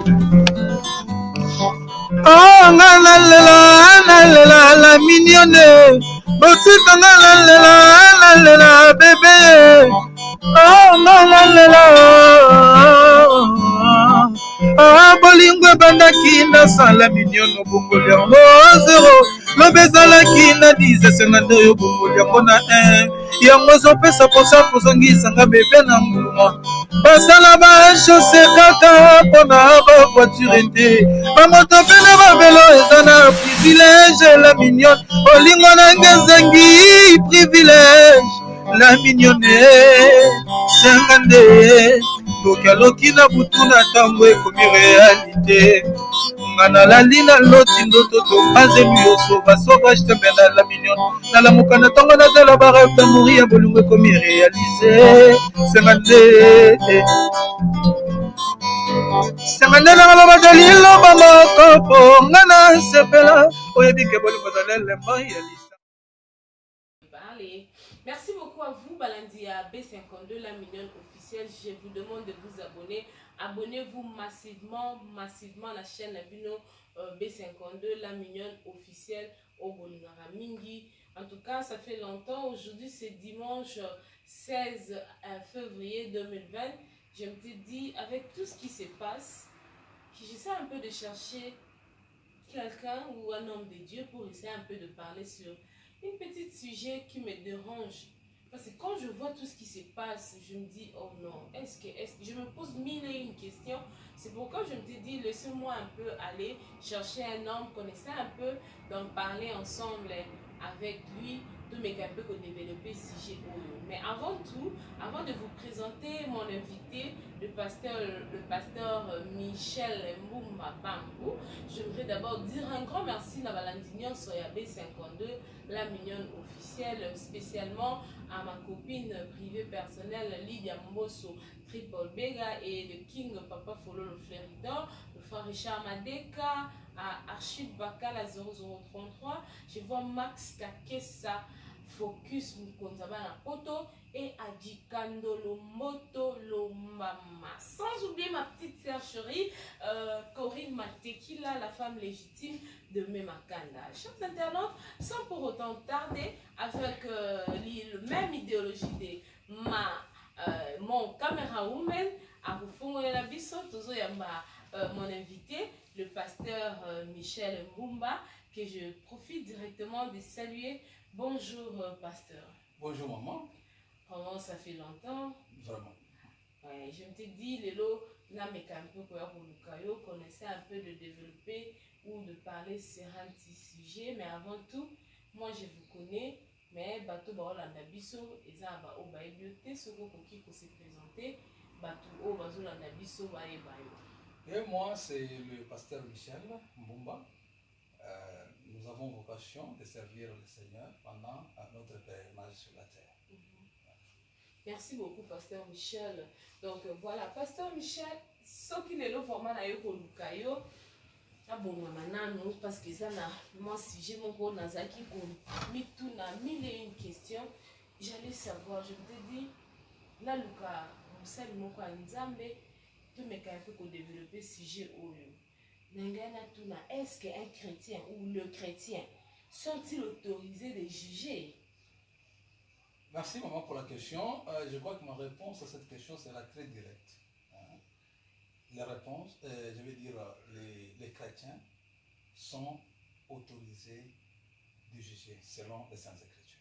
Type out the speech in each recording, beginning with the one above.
Oh, la mignonne. Botita la bébé. Oh, ah, bolingo bandaki na sala mignonne bongoli yango 0 lobe ezalaki na 10 52 oyo bongoli yango na 1 yango ozopesa posa kozongisanga bebe na mbuma basala bashose kaka mpona bavoiture te bamoto mpe na bavelo eza na privilege la mignonne olingo nange ezangi privilege la mignonne senga nde tokaloki na butu na ntango ekomi realite nga nalali na loti ndoto topanzelu yo sauvage tembe na la mignonne nalamuka na ntango nazala bareve d'amouri ya bolingo ekomi réalise senga nde nanga loba liloba moko mpo nga nasepela oyebike bolingo ezala elemba ya lisa. Merci beaucoup à vous, Balandi à B52, la mignonne officielle. Je vous demande de vous abonner. Abonnez-vous massivement à la chaîne B52, la mignonne officielle au Bolingara Mingi. En tout cas, ça fait longtemps. Aujourd'hui, c'est dimanche 16 février 2020. Je me suis dit, avec tout ce qui se passe, que j'essaie un peu de chercher quelqu'un ou un homme de Dieu pour essayer un peu de parler sur une petite sujet qui me dérange. Parce que quand je vois tout ce qui se passe, je me dis, oh non, est-ce que je me pose mille et une questions. C'est pourquoi je me suis dit, laissez-moi un peu aller chercher un homme, connaissez un peu, d'en parler ensemble avec lui, de me un peu développer ce sujet. Mais avant tout, avant de vous présenter mon invité, le pasteur Michel Mbumba Bambou, j'aimerais d'abord dire un grand merci à Valendignon Soya B52, la mignonne officielle, spécialement à ma copine privée personnelle Lydia Mbosso Triple Bega et le King Papa Folo le Fléridor, le frère Richard Madeka, à Archive Bakal à 0033. Je vois Max Kakessa Focus Mukonzaba na Poto et Adjikando Lomoto Lomama. Sans oublier ma petite sœur chérie, Corinne Matekila, la femme légitime de Memakanda. Chers internautes, sans pour autant tarder, avec la même idéologie de mon caméra woman, à vous la biso, mon invité, le pasteur Michel Mbumba, que je profite directement de saluer. Bonjour, pasteur. Bonjour, maman. Comment ça fait longtemps? Vraiment. Ouais, je me suis dit, Lélo, là, mais un peu qu'on essaie un peu de développer ou de parler sur un petit sujet. Mais avant tout, moi, je vous connais. Mais bateau baolanda biso eza ba o ba ebioté soko koki ko se présenter bateau o bazolanda biso ba e bayo. Et moi, c'est le pasteur Michel Mbumba. Nous avons vocation de servir le Seigneur pendant notre pèlerinage sur la terre. Merci beaucoup, pasteur Michel. Donc voilà, pasteur Michel, ce qui est le format na yoko lukayo, ah bon maman parce que ça na moi si j'ai mon gros nazaki pour tout na mille et une questions, j'allais savoir, je me dis là luka musali moko nzambe to meka un peu pour développer sujet oyo. Est-ce qu'un chrétien ou le chrétien sont-ils autorisés de juger? Merci maman pour la question. Je crois que ma réponse à cette question sera très directe. La réponse, je vais dire, les chrétiens sont autorisés de juger selon les Saintes Écritures.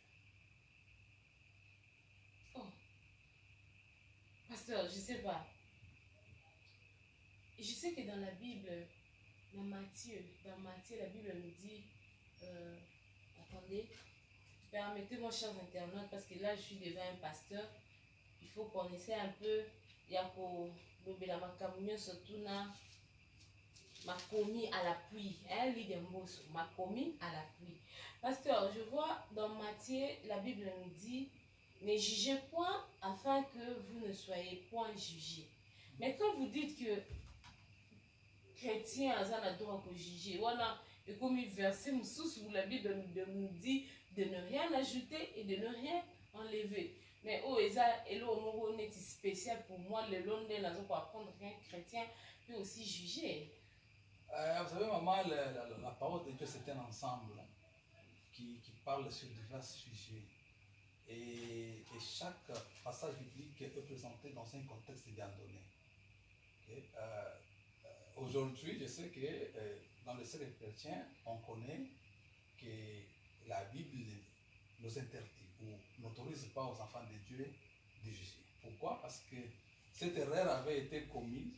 Oh, pasteur, je ne sais pas. Je sais que dans la Bible, dans Matthieu, la Bible nous dit, attendez, permettez-moi, chers internautes, parce que là, je suis devant un pasteur, il faut qu'on essaie un peu, il y a pour la macamounion, surtout m'a commis à la pluie, hein, m'a commis à la pluie. Pasteur, je vois dans Matthieu, la Bible nous dit, ne jugez point afin que vous ne soyez point jugés. Mais quand vous dites que chrétien a le droit de juger, voilà, et comme il verset où la Bible nous dit de ne rien ajouter et de ne rien enlever. Mais oh, et là, on est spécial pour moi, le long de la pour apprendre qu'un chrétien peut aussi juger. Vous savez, maman, la parole de Dieu, c'est un ensemble qui parle sur divers sujets. Et chaque passage biblique est présenté dans un contexte bien donné. Okay? Aujourd'hui, je sais que dans le cercle chrétien, on connaît que la Bible nous interdit ou n'autorise pas aux enfants de Dieu de juger. Pourquoi? Parce que cette erreur avait été commise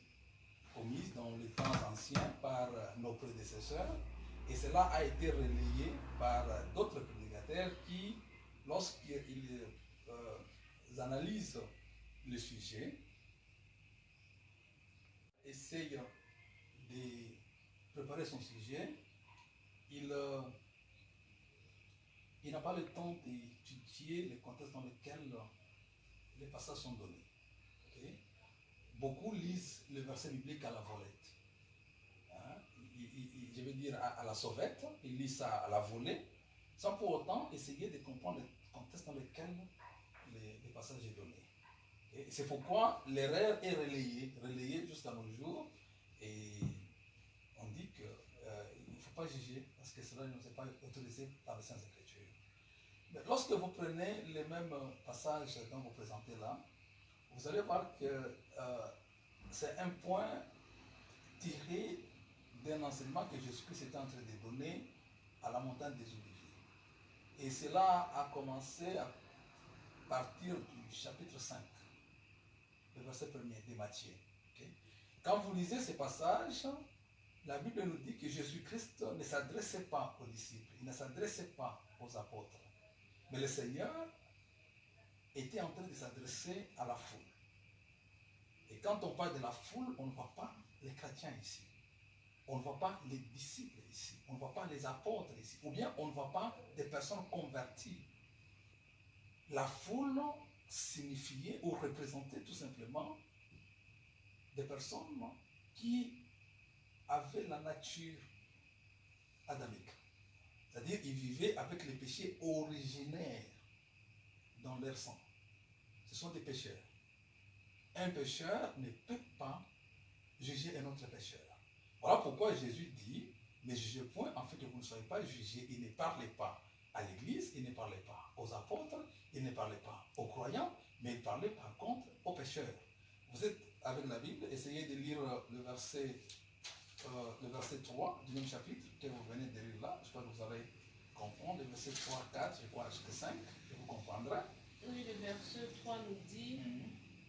dans les temps anciens par nos prédécesseurs, et cela a été relayé par d'autres prédicateurs qui, lorsqu'ils analysent le sujet, essayent de préparer son sujet, il n'a pas le temps d'étudier le contexte dans lequel les passages sont donnés. Okay? Beaucoup lisent le verset biblique à la volette. Hein? Je veux dire à la sauvette, ils lisent ça à la volée, sans pour autant essayer de comprendre le contexte dans lequel le passage est donné. Et c'est pourquoi l'erreur est relayée jusqu'à nos jours, et on dit qu'il ne faut pas juger parce que cela ne nous est pas autorisé par les Saintes Écritures. Mais lorsque vous prenez les mêmes passages dont vous présentez là, vous allez voir que c'est un point tiré d'un enseignement que Jésus-Christ était en train de donner à la montagne des Oliviers. Et cela a commencé à partir du chapitre 5, le verset 1er de Matthieu. Okay? Quand vous lisez ces passages, la Bible nous dit que Jésus-Christ ne s'adressait pas aux disciples, il ne s'adressait pas aux apôtres. Mais le Seigneur était en train de s'adresser à la foule. Et quand on parle de la foule, on ne voit pas les chrétiens ici. On ne voit pas les disciples ici. On ne voit pas les apôtres ici. Ou bien on ne voit pas des personnes converties. La foule signifiait ou représentait tout simplement des personnes qui avaient la nature adamique. C'est-à-dire qu'ils vivaient avec les péchés originaires dans leur sang. Ce sont des pécheurs. Un pécheur ne peut pas juger un autre pécheur. Voilà pourquoi Jésus dit, ne jugez point afin que vous ne soyez pas jugés. Il ne parlait pas à l'église, il ne parlait pas aux apôtres, il ne parlait pas aux croyants, mais il parlait par contre aux pécheurs. Vous êtes avec la Bible, essayez de lire le verset 3 du même chapitre que vous venez de lire là. Je crois que vous allez comprendre. Le verset 3, 4, je crois jusqu'à 5, et vous comprendrez. Oui, le verset 3 nous dit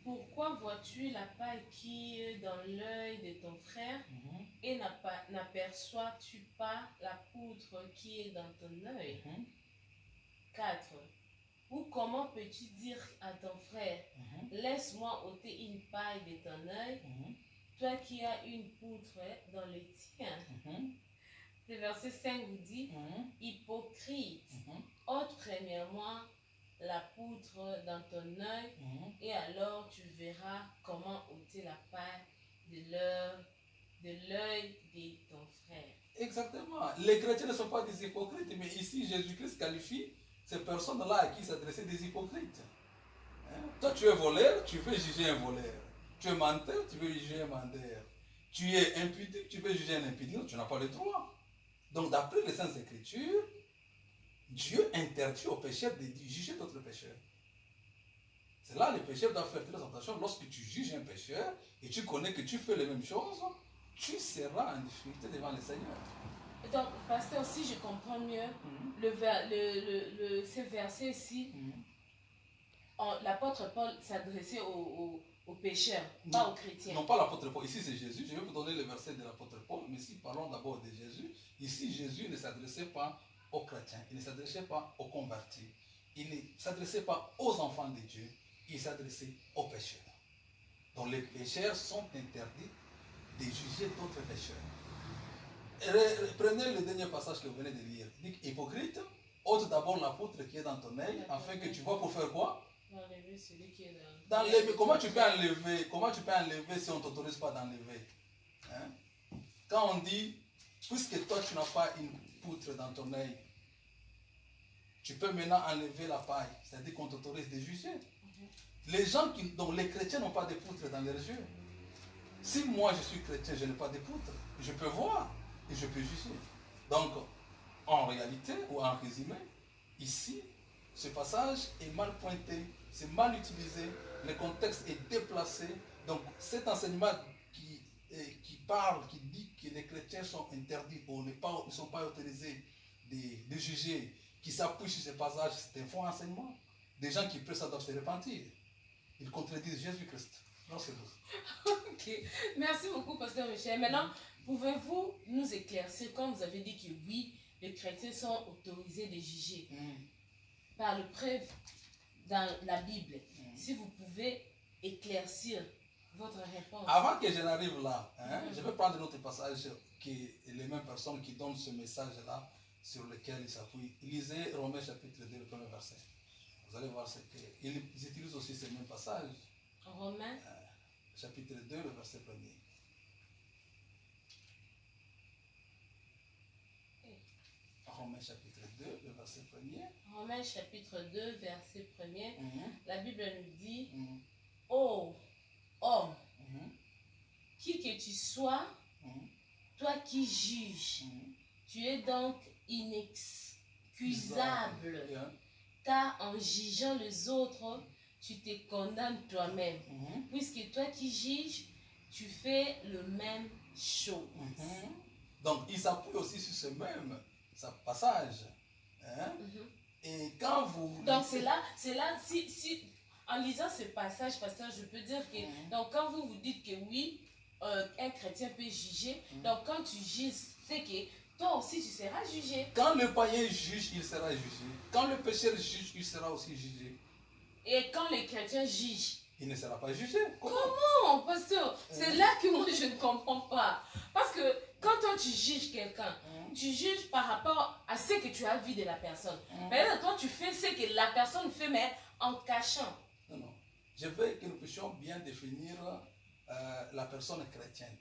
Pourquoi vois-tu la paille qui est dans l'œil de ton frère et n'aperçois-tu pas la poutre qui est dans ton œil 4. Ou comment peux-tu dire à ton frère Laisse-moi ôter une paille de ton œil, toi qui as une poutre dans le tien. Le verset 5 vous dit Hypocrite, ôte premièrement la poutre dans ton œil, et alors tu verras comment ôter la paille de l'œil de ton frère. Exactement. Les chrétiens ne sont pas des hypocrites, mais ici Jésus-Christ qualifie ces personnes-là à qui s'adressaient des hypocrites. Hein? Toi, tu es voleur, tu veux juger un voleur. Tu es menteur, tu veux juger un menteur. Tu es impudique, tu veux juger un impudique, tu n'as pas le droit. Donc, d'après les Saintes Écritures, Dieu interdit aux pécheurs de juger d'autres pécheurs. C'est là les pécheurs doivent faire très attention. Lorsque tu juges un pécheur et tu connais que tu fais les mêmes choses, tu seras en difficulté devant le Seigneur. Donc, pasteur, si je comprends mieux, ce verset ici, l'apôtre Paul s'adressait aux pécheurs, pas aux chrétiens. Non, pas l'apôtre Paul. Ici, c'est Jésus. Je vais vous donner le verset de l'apôtre Paul, mais si parlons d'abord de Jésus, ici, Jésus ne s'adressait pas aux chrétiens, il ne s'adressait pas aux convertis, il ne s'adressait pas aux enfants de Dieu, il s'adressait aux pécheurs. Donc les pécheurs sont interdits de juger d'autres pécheurs. Prenez le dernier passage que vous venez de lire. Il dit hypocrite, ôte d'abord la poutre qui est dans ton œil, afin que tu vois pour faire quoi? Enlever celui qui est dans l'œil. Comment tu peux enlever si on ne t'autorise pas d'enlever? Hein? Quand on dit, puisque toi tu n'as pas une poutre dans ton œil, tu peux maintenant enlever la paille, c'est-à-dire qu'on t'autorise de juger. Les gens donc les chrétiens n'ont pas de poutre dans leurs yeux. Si moi je suis chrétien, je n'ai pas de poutre, je peux voir et je peux juger. Donc, en réalité, ou en résumé, ici, ce passage est mal pointé, c'est mal utilisé, le contexte est déplacé. Donc, cet enseignement qui parle, qui dit que les chrétiens sont interdits ou ne sont pas autorisés de juger, qui s'appuie sur ce passage, c'est un faux enseignement. Des gens qui peuvent, ça doivent se repentir. Ils contredisent Jésus-Christ. Non, c'est bon. Ok, merci beaucoup, Pasteur Michel. Maintenant, pouvez-vous nous éclaircir, quand vous avez dit que oui, les chrétiens sont autorisés de juger par le preuve dans la Bible, si vous pouvez éclaircir votre réponse. Avant que je n'arrive là, je vais prendre un autre passage qui est les mêmes personnes qui donnent ce message-là sur lequel ils s'appuient. Lisez Romains chapitre 2, le premier verset. Vous allez voir qu'ils utilisent aussi ce même passage. Romains chapitre 2, le verset 1er. Romains chapitre 2, le verset 1er. Romains chapitre 2, verset 1er. La Bible nous dit, ô homme, qui que tu sois, toi qui juges, tu es donc inexcusable, car en jugeant les autres, tu te condamnes toi-même, puisque toi qui juges, tu fais le même chose. Donc, il s'appuie aussi sur ce même passage. Et quand vous... Donc, c'est là, si, en lisant ce passage, pasteur, je peux dire que, donc, quand vous vous dites que oui, un chrétien peut juger, donc quand tu juges, c'est que toi aussi tu seras jugé. Quand le païen juge, il sera jugé. Quand le pécheur juge, il sera aussi jugé. Et quand les chrétiens jugent, il ne sera pas jugé. Comment, pasteur? C'est là que moi je ne comprends pas. Parce que quand toi tu juges quelqu'un, tu juges par rapport à ce que tu as vu de la personne. Mais là, toi tu fais ce que la personne fait, mais en cachant. Non, non. Je veux que nous puissions bien définir la personne chrétienne.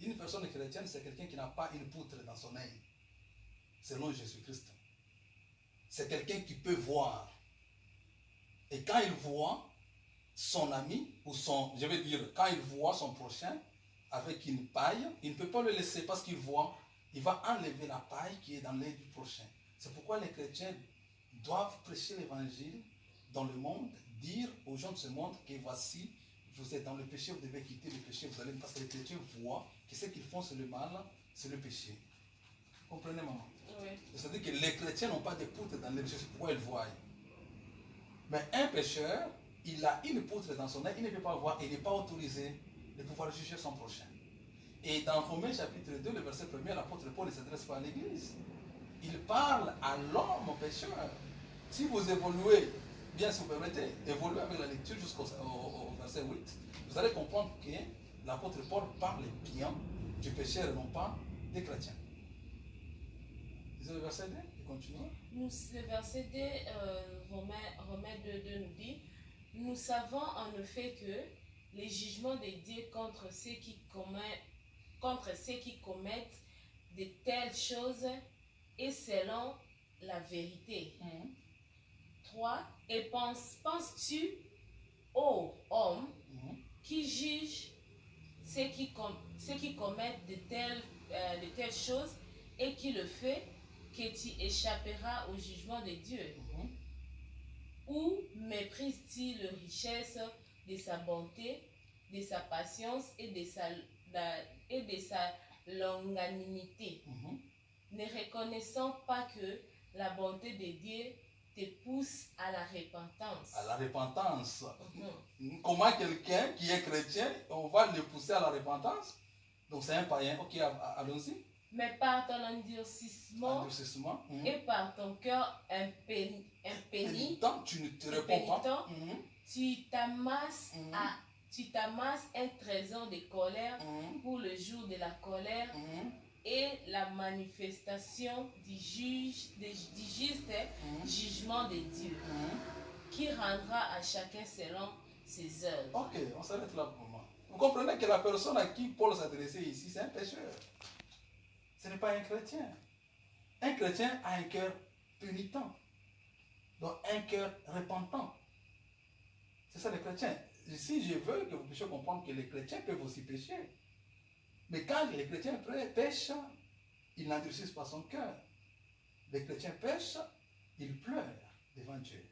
Une personne chrétienne, c'est quelqu'un qui n'a pas une poutre dans son œil, selon Jésus-Christ. C'est quelqu'un qui peut voir. Et quand il voit son ami, ou je veux dire, quand il voit son prochain avec une paille, il ne peut pas le laisser parce qu'il voit, il va enlever la paille qui est dans l'œil du prochain. C'est pourquoi les chrétiens doivent prêcher l'évangile dans le monde, dire aux gens de ce monde que voici, vous êtes dans le péché, vous devez quitter le péché, vous allez, parce que les chrétiens voient que ce qu'ils font c'est le mal, c'est le péché. Vous comprenez, maman? Oui. C'est-à-dire que les chrétiens n'ont pas de poutre dans le péché, c'est pourquoi ils voient. Mais un pécheur, il a une poutre dans son œil, il ne peut pas voir, il n'est pas autorisé de pouvoir juger son prochain. Et dans Romains chapitre 2, le verset 1er, l'apôtre Paul ne s'adresse pas à l'église. Il parle à l'homme pécheur. Si vous évoluez, bien si vous permettez, évoluez avec la lecture jusqu'au verset 8, vous allez comprendre que l'apôtre Paul parle bien du pécheur et non pas des chrétiens. Lisez le verset 2 et continuez. Le verset 2, Romains 2 nous dit, nous savons en effet que les jugements de Dieu contre ceux qui commettent de telles choses est selon la vérité. 3. Et penses-tu, ô homme, qui juge ceux qui commettent de telles choses et qui le fait, que tu échapperas au jugement de Dieu? Ou méprises-tu les richesses de sa bonté, de sa patience et de sa longanimité, ne reconnaissant pas que la bonté de Dieu te pousse à la repentance? À la repentance. Comment quelqu'un qui est chrétien, on va le pousser à la repentance? Donc c'est un païen. Ok, allons-y. Mais par ton endurcissement et par ton cœur impénitent, tu ne te réponds pas. Tu t'amasses un trésor de colère pour le jour de la colère et la manifestation du juste jugement de Dieu, qui rendra à chacun selon ses œuvres. Ok, on s'arrête là pour moi. Vous comprenez que la personne à qui Paul s'adressait ici, c'est un pécheur. Ce n'est pas un chrétien. Un chrétien a un cœur pénitent. Donc un cœur repentant. C'est ça les chrétiens. ici, je veux que vous puissiez comprendre que les chrétiens peuvent aussi pécher. Mais quand les chrétiens pêchent, ils n'endurcissent pas son cœur. Les chrétiens pêchent, ils pleurent devant Dieu.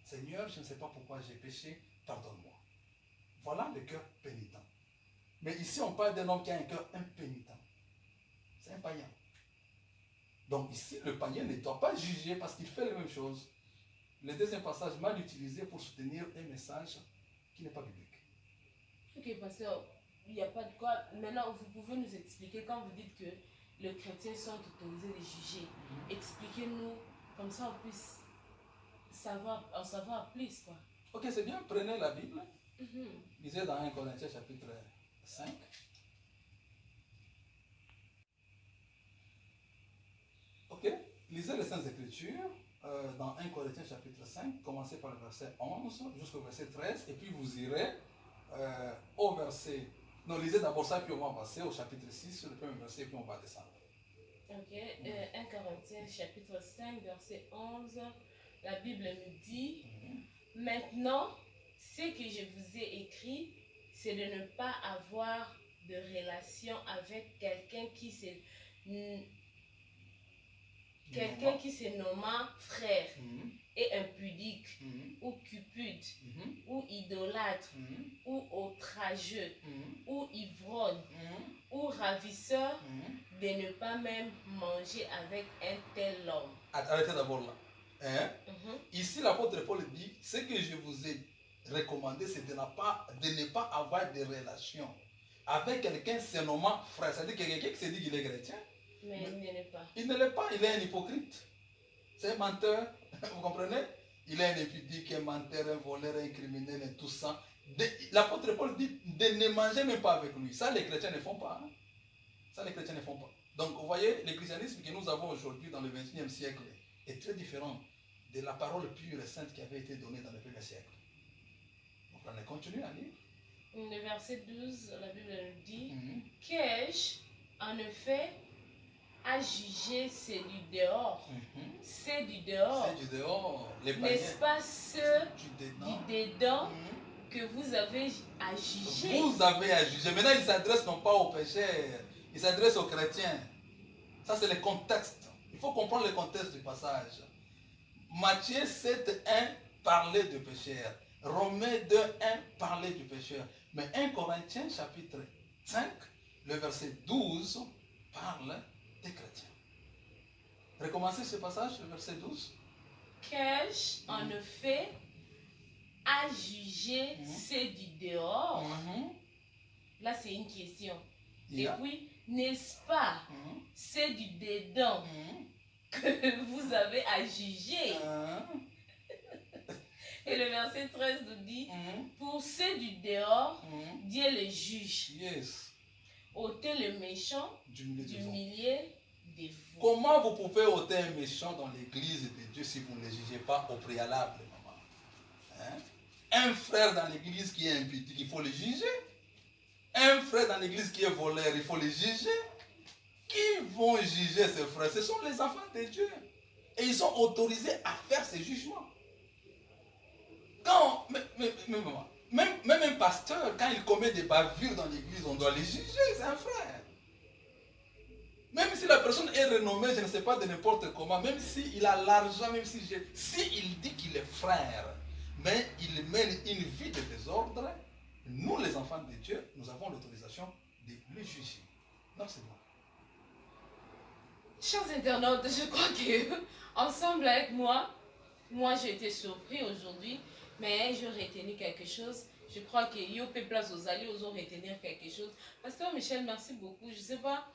Seigneur, je ne sais pas pourquoi j'ai péché, pardonne-moi. Voilà le cœur pénitent. Mais ici, on parle d'un homme qui a un cœur impénitent. C'est un païen. Donc ici, le païen ne doit pas juger parce qu'il fait les mêmes choses. Le deuxième passage mal utilisé pour soutenir un message qui n'est pas biblique. Ok, pasteur, il n'y a pas de quoi. Maintenant, vous pouvez nous expliquer quand vous dites que les chrétiens sont autorisés de juger. Expliquez-nous, comme ça on puisse en savoir plus, quoi. Ok, c'est bien, prenez la Bible. Lisez dans 1 Corinthiens chapitre 5. Ok, lisez les Saintes Écritures dans 1 Corinthiens chapitre 5, commencez par le verset 11 jusqu'au verset 13, et puis vous irez au verset... Non, lisez d'abord ça, puis on va passer au chapitre 6, le premier verset, puis on va descendre. Ok, 1 Corinthiens chapitre 5, verset 11, la Bible nous dit, maintenant, ce que je vous ai écrit, c'est de ne pas avoir de relation avec quelqu'un qui se nomma frère et impudique ou cupide ou idolâtre ou outrageux ou ivrogne ou ravisseur, de ne pas même manger avec un tel homme. Arrêtez d'abord là. Ici, l'apôtre Paul dit, ce que je vous ai recommandé, c'est de ne pas avoir de relation avec quelqu'un se nommant frère. C'est-à-dire que quelqu'un qui se dit qu'il est chrétien, mais il ne l'est pas. Il ne l'est pas, il est un hypocrite. C'est un menteur, vous comprenez? Il est un impudique, un menteur, un voleur, un criminel et tout ça. L'apôtre Paul dit de ne manger même pas avec lui. Ça, les chrétiens ne font pas. Ça, les chrétiens ne font pas. Donc, vous voyez, le christianisme que nous avons aujourd'hui dans le XXIe siècle est très différent de la parole pure et sainte qui avait été donnée dans le premier siècle. Donc, on continue à lire. Le verset 12, la Bible nous dit, qu'ai-je en effet à juger c'est du dehors. C'est du dehors. C'est du dehors. N'est-ce pas ceux du dedans que vous avez à juger? Vous avez à juger. Maintenant, il s'adresse non pas aux pécheurs, il s'adresse aux chrétiens. Ça, c'est le contexte. Il faut comprendre le contexte du passage. Matthieu 7, 1 parlait de pécheurs. Romains 2, 1 parlait du pécheur. Mais 1 Corinthiens chapitre 5, le verset 12 parle des chrétiens. Recommencez ce passage, le verset 12. Qu'ai-je en effet à juger c'est du dehors? Là, c'est une question. Et puis, n'est-ce pas c'est du dedans que vous avez à juger? Et le verset 13 nous dit, pour ceux du dehors, Dieu les juge. Yes. Ôtez le méchant du milieu de vous. Comment vous pouvez ôter un méchant dans l'église de Dieu si vous ne le jugez pas au préalable, maman? Un frère dans l'église qui est impudique, il faut le juger. Un frère dans l'église qui est voleur, il faut le juger. Qui vont juger ces frères? Ce sont les enfants de Dieu. Et ils sont autorisés à faire ces jugements. Quand, même un pasteur, quand il commet des bavures dans l'église, on doit les juger, c'est un frère. Même si la personne est renommée, je ne sais pas, de n'importe comment, même s'il a l'argent, même s'il dit qu'il est frère, mais il mène une vie de désordre, nous les enfants de Dieu, nous avons l'autorisation de le juger. Non, c'est bon. Chers internautes, je crois que ensemble avec moi j'ai été surpris aujourd'hui, mais j'ai retenu quelque chose. Je crois que Yopé Place aux alliés ont retenir quelque chose. Pasteur Michel, merci beaucoup. Je ne sais pas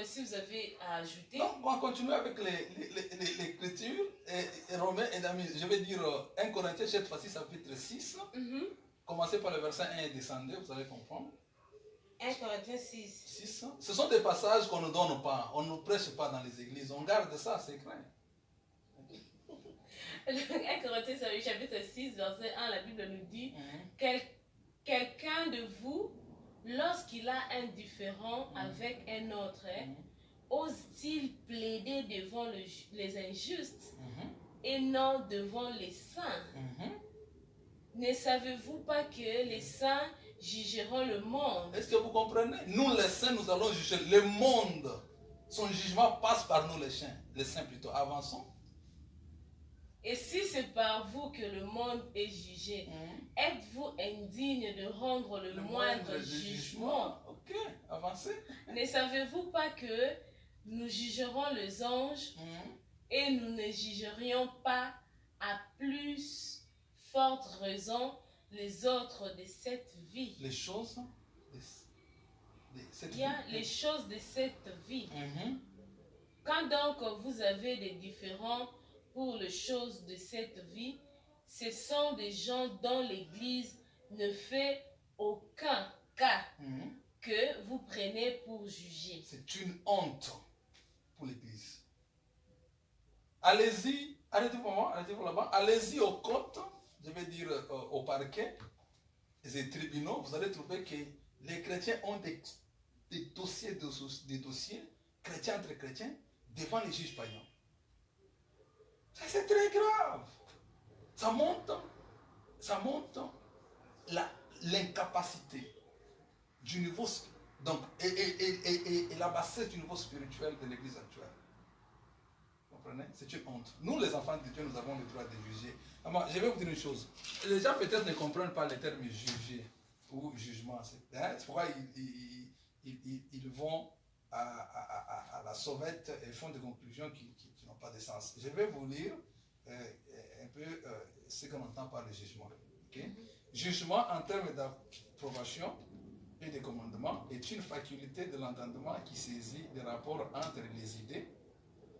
si vous avez à ajouter. Non, on va continuer avec l'écriture et Romains et d'amis. Je vais dire 1 Corinthiens, cette fois-ci, chapitre 6. Commencez par le verset 1 et descendez, vous allez comprendre. 1 Corinthiens 6. Ce sont des passages qu'on ne donne pas, on ne prêche pas dans les églises, on garde ça secret. 1 Corinthiens chapitre 6, verset 1, la Bible nous dit quelqu'un de vous, lorsqu'il a un différend avec un autre, ose-t-il plaider devant les injustes et non devant les saints? Ne savez-vous pas que les saints jugeront le monde? Est-ce que vous comprenez? Nous, les saints, nous allons juger le monde. Son jugement passe par nous, les saints plutôt. Avançons. Et si c'est par vous que le monde est jugé, êtes-vous indigne de rendre le moindre jugement? Ok, avancez. Ne savez-vous pas que nous jugerons les anges et nous ne jugerions pas à plus forte raison les autres de cette vie? Les choses de cette vie. Les choses de cette vie. Quand donc vous avez des différends pour les choses de cette vie, ce sont des gens dont l'Église ne fait aucun cas que vous prenez pour juger. C'est une honte pour l'Église. Allez-y, arrêtez-vous là-bas, allez-y aux côtes, je vais dire au parquet, les tribunaux, vous allez trouver que les chrétiens ont des dossiers, chrétiens entre chrétiens, devant les juges païens. Ça, c'est très grave. Ça montre l'incapacité du niveau, donc, et la bassesse du niveau spirituel de l'Église actuelle. Vous comprenez? C'est une honte. Nous, les enfants de Dieu, nous avons le droit de juger. Alors, je vais vous dire une chose. Les gens peut-être ne comprennent pas les termes juger ou jugement. C'est pourquoi ils vont à la sauvette et font des conclusions qui n'ont pas de sens. Je vais vous lire un peu ce qu'on entend par le jugement. Okay? Jugement en termes d'approbation et de commandement est une faculté de l'entendement qui saisit des rapports entre les idées,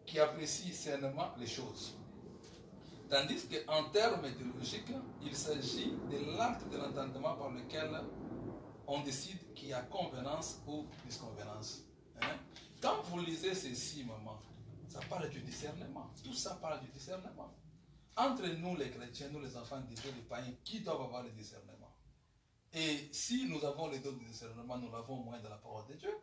qui apprécie sainement les choses. Tandis qu'en termes de logique, il s'agit de l'acte de l'entendement par lequel on décide qu'il y a convenance ou disconvenance. Quand vous lisez ceci, maman, ça parle du discernement. Tout ça parle du discernement. Entre nous, les chrétiens, nous, les enfants de Dieu, les païens, qui doivent avoir le discernement? Et si nous avons les dons de discernement, nous l'avons au moins de la parole de Dieu.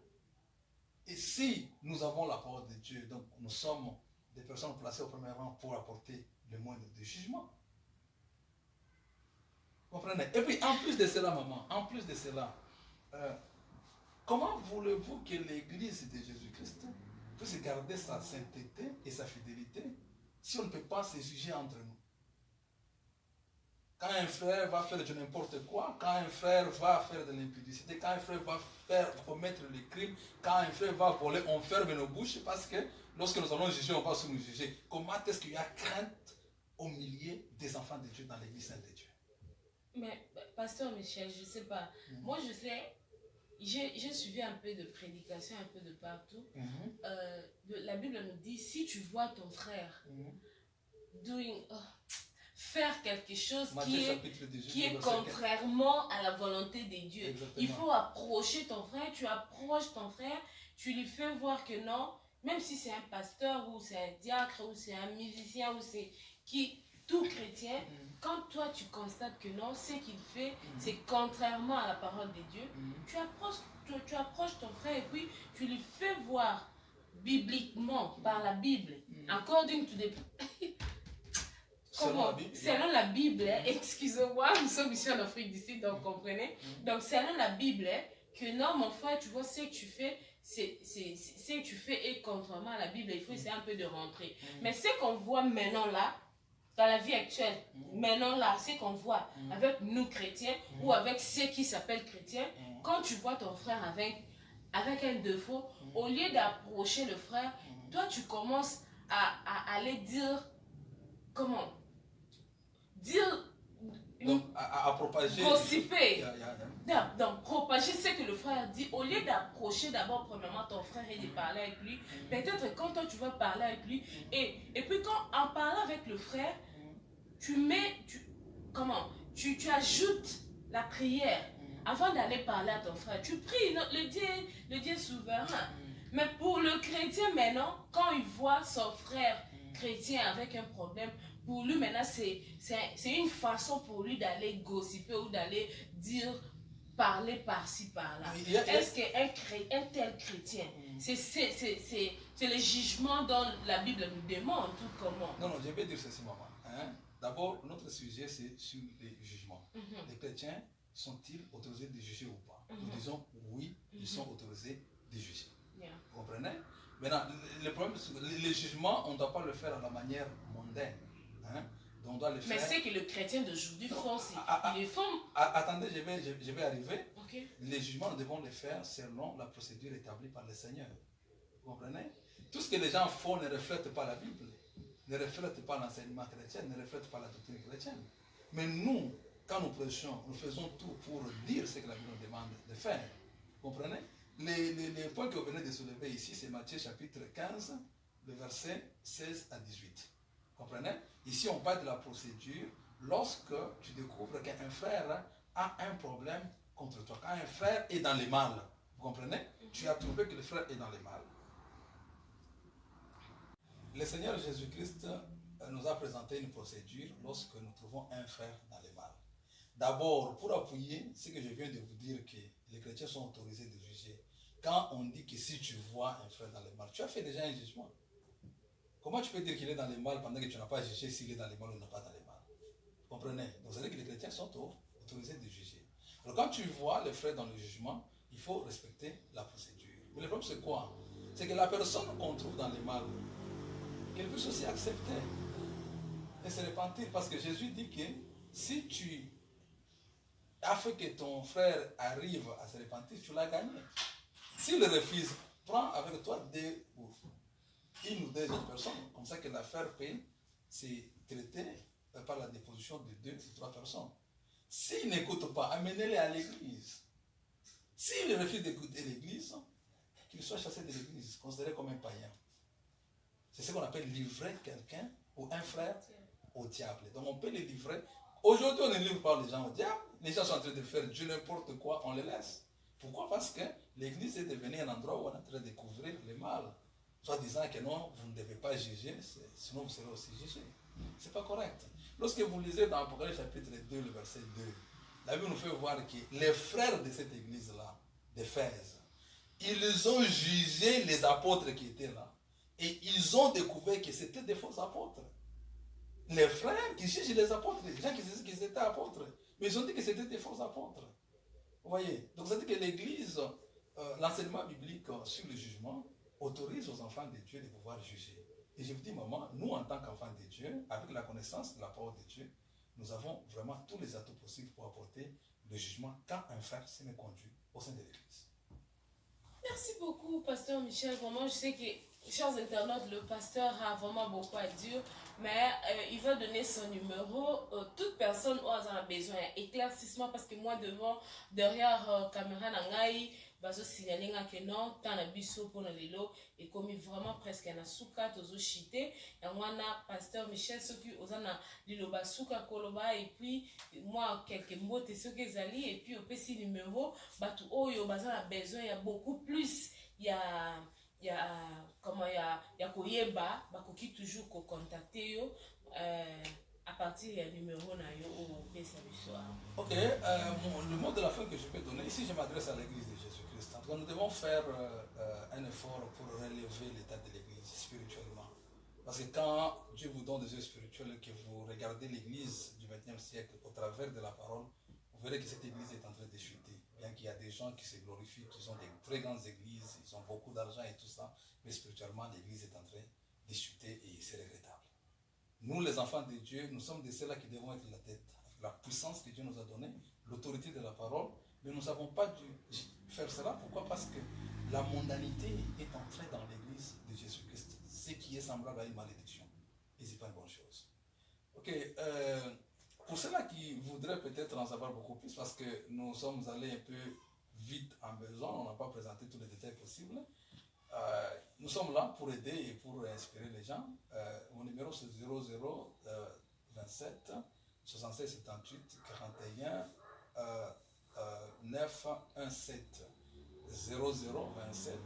Et si nous avons la parole de Dieu, donc nous sommes des personnes placées au premier rang pour apporter le moins de jugement. Vous comprenez? Et puis, en plus de cela, maman, en plus de cela, comment voulez-vous que l'Église de Jésus-Christ puisse garder sa sainteté et sa fidélité si on ne peut pas se juger entre nous? Quand un frère va faire de n'importe quoi, quand un frère va faire de l'impudicité, quand un frère va commettre les crimes, quand un frère va voler, on ferme nos bouches parce que lorsque nous allons juger, on va se nous juger. Comment est-ce qu'il y a crainte au milieu des enfants de Dieu dans l'Église sainte de Dieu? Mais, pasteur Michel, je ne sais pas. Moi, je sais, j'ai suivi un peu de prédication, un peu de partout. La Bible nous dit, si tu vois ton frère faire quelque chose qui est contrairement à la volonté de Dieu. Exactement. Il faut approcher ton frère, tu approches ton frère, tu lui fais voir que non, même si c'est un pasteur ou c'est un diacre ou c'est un musicien ou c'est tout chrétien, quand toi tu constates que non, ce qu'il fait, c'est contrairement à la parole de Dieu, tu approches ton frère et puis tu lui fais voir bibliquement, par la Bible, according to the... Selon la Bible, excusez-moi, nous sommes ici en Afrique du Sud, donc comprenez. Donc selon la Bible, que non, mon frère, tu vois, ce que tu fais, ce que tu fais est contrairement à la Bible, il faut essayer un peu de rentrer. Mais ce qu'on voit maintenant là, dans la vie actuelle, maintenant là, ce qu'on voit avec nous chrétiens ou avec ceux qui s'appellent chrétiens, quand tu vois ton frère avec un défaut, au lieu d'approcher le frère, toi tu commences à aller dire, comment dire, donc, à propager, gossiper. Donc, propager ce que le frère dit, au lieu d'approcher d'abord premièrement ton frère et de parler avec lui, peut-être quand toi tu vas parler avec lui, et puis quand en parlant avec le frère, tu ajoutes la prière avant d'aller parler à ton frère. Tu pries le Dieu souverain. Mais pour le chrétien maintenant, quand il voit son frère chrétien avec un problème, pour lui maintenant c'est une façon pour lui d'aller gossiper ou d'aller parler par-ci par-là. Est-ce qu'un tel chrétien, c'est le jugement dont la Bible nous demande, tout comment? Non, je vais dire ceci, maman. D'abord, notre sujet, c'est sur les jugements. Les chrétiens sont-ils autorisés de juger ou pas? Nous disons oui, ils sont autorisés de juger. Vous comprenez? Maintenant, le problème, les jugements, on ne doit pas le faire à la manière mondaine. Hein? Donc, on doit le faire... Mais c'est que les chrétiens d'aujourd'hui font, ils les font. Attendez, je vais arriver. Okay. Les jugements, nous devons les faire selon la procédure établie par le Seigneur. Vous comprenez? Tout ce que les gens font ne reflète pas la Bible, ne reflète pas l'enseignement chrétien, ne reflète pas la doctrine chrétienne. Mais nous, quand nous prêchons, nous faisons tout pour dire ce que la Bible nous demande de faire. Vous comprenez? Les points que vous venez de soulever ici, c'est Matthieu chapitre 15, le verset 16 à 18. Vous comprenez? Ici, on parle de la procédure lorsque tu découvres qu'un frère a un problème contre toi. Quand un frère est dans le mal, vous comprenez? Tu as trouvé que le frère est dans le mal. Le Seigneur Jésus-Christ nous a présenté une procédure lorsque nous trouvons un frère dans le mal. D'abord, pour appuyer ce que je viens de vous dire, que les chrétiens sont autorisés de juger, quand on dit que si tu vois un frère dans le mal, tu as fait déjà un jugement. Comment tu peux dire qu'il est dans le mal pendant que tu n'as pas jugé s'il est dans le mal ou non pas dans le mal? Vous comprenez? Donc, ça veut dire que les chrétiens sont autorisés de juger. Alors, quand tu vois les frères dans le jugement, il faut respecter la procédure. Mais le problème, c'est quoi? C'est que la personne qu'on trouve dans le mal, qu'elle puisse aussi accepter et se repentir. Parce que Jésus dit que si tu as fait que ton frère arrive à se repentir, tu l'as gagné. S'il refuse, prends avec toi une ou deux autres personnes, comme ça que l'affaire peut se traiter par la déposition de 2 ou 3 personnes. S'il n'écoute pas, amenez-les à l'église. S'il refuse d'écouter l'église, qu'il soit chassé de l'église, considéré comme un païen. C'est ce qu'on appelle livrer quelqu'un ou un frère au diable. Donc on peut les livrer. Aujourd'hui, on ne livre pas les gens au diable. Les gens sont en train de faire Dieu n'importe quoi, on les laisse. Pourquoi? Parce que l'église est devenue un endroit où on est en train de découvrir le mal. Soit disant que non, vous ne devez pas juger, sinon vous serez aussi jugé. Ce n'est pas correct. Lorsque vous lisez dans Apocalypse chapitre 2, le verset 2, la Bible nous fait voir que les frères de cette église-là, d'Éphèse, ils ont jugé les apôtres qui étaient là. Et ils ont découvert que c'était des faux apôtres. Les frères qui jugent les apôtres, les gens qui disaient qu'ils étaient apôtres, mais ils ont dit que c'était des faux apôtres. Vous voyez? Donc ça veut dire que l'Église, l'enseignement biblique sur le jugement, autorise aux enfants de Dieu de pouvoir juger. Et je vous dis, maman, nous en tant qu'enfants de Dieu, avec la connaissance de la parole de Dieu, nous avons vraiment tous les atouts possibles pour apporter le jugement quand un frère s'est méconduit au sein de l'Église. Merci beaucoup, Pasteur Michel. Vraiment, je sais que, chers internautes, le pasteur a vraiment beaucoup à dire, mais il va donner son numéro. Toute personne a besoin d'éclaircissement parce que moi, derrière caméra, bazo signaler que non tant na biso pour le lelo et comme vraiment presque na suka tozo chité et moi na pasteur Michel ce qui ozana lilo basuka koloba et puis moi quelques mots te ce que zali et puis au petit numéro batu oyo bazana besoin il y a beaucoup plus il y a comment il y a koyeba bakoki toujours ko contacter yo à partir du numéro na yo au pesa biso. OK, le mot de la fin que je peux donner ici, je m'adresse à l'église de Jésus-Christ. Donc, nous devons faire un effort pour relever l'état de l'église spirituellement. Parce que quand Dieu vous donne des yeux spirituels et que vous regardez l'église du XXe siècle au travers de la parole, vous verrez que cette église est en train de chuter. Bien qu'il y a des gens qui se glorifient, qui ont des très grandes églises, ils ont beaucoup d'argent et tout ça, mais spirituellement, l'église est en train de chuter et c'est regrettable. Nous, les enfants de Dieu, nous sommes de ceux-là qui devons être la tête. La puissance que Dieu nous a donnée, l'autorité de la parole, mais nous n'avons pas dû faire cela. Pourquoi? Parce que la mondanité est entrée dans l'église de Jésus-Christ, ce qui est semblable à une malédiction. Et ce n'est pas une bonne chose. Ok, pour ceux-là qui voudraient peut-être en savoir beaucoup plus, parce que nous sommes allés un peu vite en besoin, on n'a pas présenté tous les détails possibles. Nous sommes là pour aider et pour inspirer les gens. Mon numéro c'est 0027 76 78 41 917 0027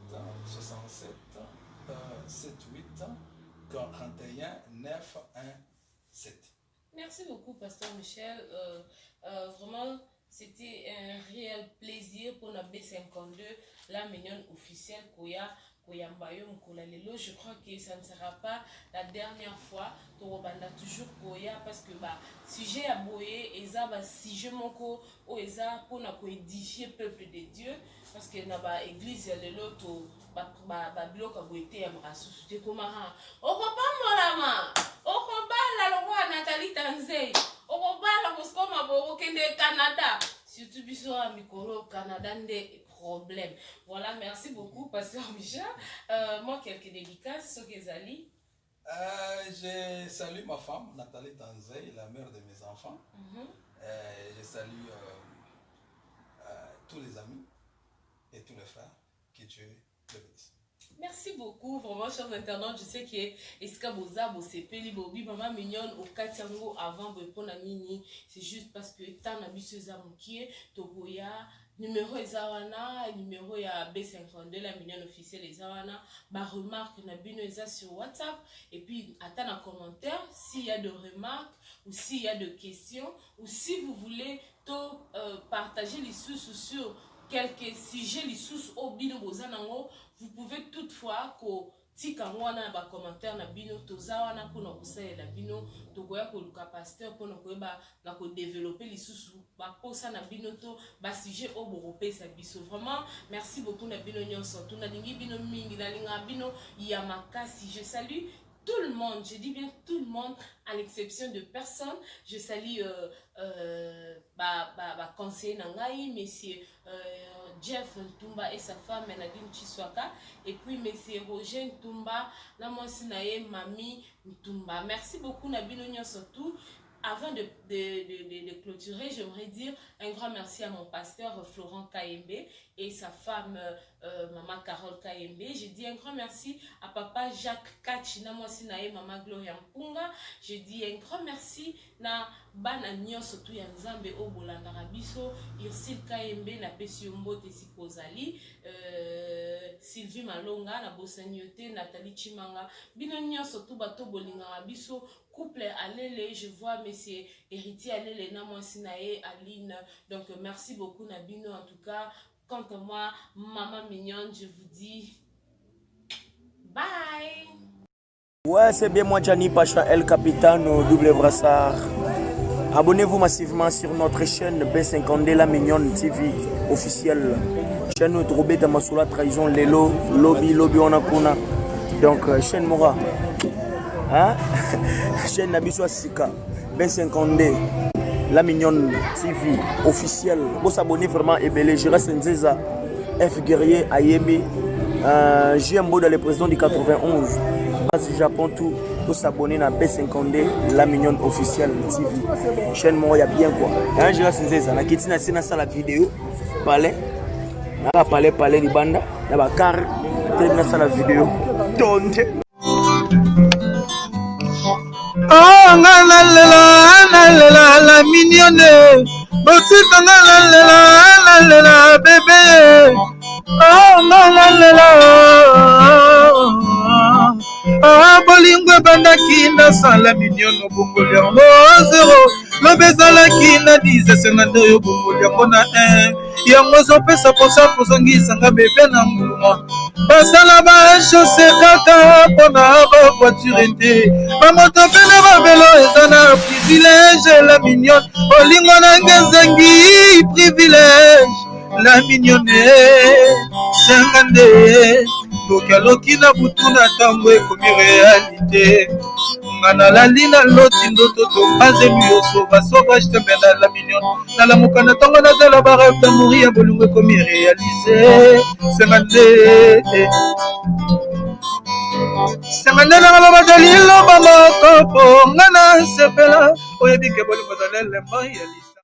67 78 41 917. Merci beaucoup, Pasteur Michel. Vraiment, c'était un réel plaisir pour la B52, la mignonne officielle Koya Koyambayo Mkolalelo. Je crois que ça ne sera pas la dernière fois. Torobanda toujours Koya parce que bah sujet à boyer eza bah sujet moko o eza pour na édifier peuple de Dieu parce que na ba église ya lelo to ba bloka boité ya masusu te komara. Okopa molama. Okoba la loi Nathalie Tanzei. Okoba la koskoma bo kende Canada. Surtout biso à Mikolo Canada des problèmes. Voilà, merci beaucoup Pasteur Michel. Moi quelques dédicaces sur Kezali. Je salue ma femme, Nathalie Tanzei, la mère de mes enfants. Je salue tous les amis et tous les frères. Que Dieu le bénisse. Merci beaucoup, vraiment, chers internautes. Je sais que Eska Boza, Bosepeli, Bobi, Maman Mignonne, au Katiango, avant de répondre à Nini, c'est juste parce que tant d'habitudes à Moukier, Togoya, numéro Ezawana, numéro ya B52, la mignonne officielle Ezawana, ma remarque Nabino Eza sur WhatsApp, et puis attends un commentaire s'il y a de remarques ou s'il y a de questions, ou si vous voulez partager les sous sur quelques sujets, les sous au bino bozanango, vous pouvez toutefois ko tika mwana ba commentaire na bino tozawana pour nous conseiller la bino tokoya ko luka pasteur pour nous ba na ko développer les sous ba posa na bino to ba sujet au boropé sa biso. Vraiment merci beaucoup na bino nyonso to na lingi bino mingi na linga bino yamakasi. Je salue tout le monde, je dis bien tout le monde, à l'exception de personne. Je salue conseiller Nangaï, monsieur Jeff Ntumba et sa femme Nadine Chiswaka, et puis monsieur Roger Ntumba, Namosinae Mami Ntumba. Merci beaucoup Nabino Nyon surtout. Avant de clôturer, j'aimerais dire un grand merci à mon pasteur Florent Kayembe et sa femme Maman Carole Kayembe. Je dis un grand merci à papa Jacques Kachina Mwasinae Maman Gloria Mpunga. Je dis un grand merci na bana nyo surtout ya Nzambe o bolanda rabiso Ursile Kayembe na Pesiombo Tesikozali Sylvie Malonga na Bosanyote Nathalie Chimanga bino nyo surtout bato bolinga rabiso couple Alele, je vois monsieur Héritier Alele Namwasinae Aline. Donc merci beaucoup Nabino en tout cas. Quant à moi, maman mignonne, je vous dis bye. Ouais, c'est bien moi Gianni Pacha El Capitano double brassard. Abonnez-vous massivement sur notre chaîne B52 La Mignonne TV officielle. Chaîne Troubé Damasoula Trahison Lelo Lobby Onakuna. Donc chaîne Mora. Hein? Chaîne Nabiswa Sika B52 La Mignonne TV officielle. Vous s'abonnez vraiment et belé. Je reste Nzeza F Guerrier Ayemi. JMBO dans les présidents du 91. Japon tout s'abonner à B52 La Mignonne officielle TV. Chaîne moi il y a bien quoi. Hein, je reste Nzeza. Na kitina sina ça la vidéo. Palais. Na palais libanda. Na ba car. Na ça la vidéo. Tonte. Oh, la mignonne, botika la bébé. Oh, ah, bolingo bandaki na sala mignonne bongoli yango 0 lobezalaki na 10 yo bongoli yango na 1 yango zopesa posa kozongisanga bebe na mbuma basala bachose kaka mpona bavoiture te bamoto mpe na babelo eza na privilège la mignonne olingo nange ezangi privilège la mignonne senga nde tokaloki na butu na ntango ekomi réalité nga nalali na loti ndoto topazelu yo sauvage tembe na la mignonne nalamuka na ntango nazala barêve d'amouri ya bolingo ekomi réalise senga nde nanga loba dalilo bamoko mpo nga na sepela oyebike bolingo zala elemba ya lisa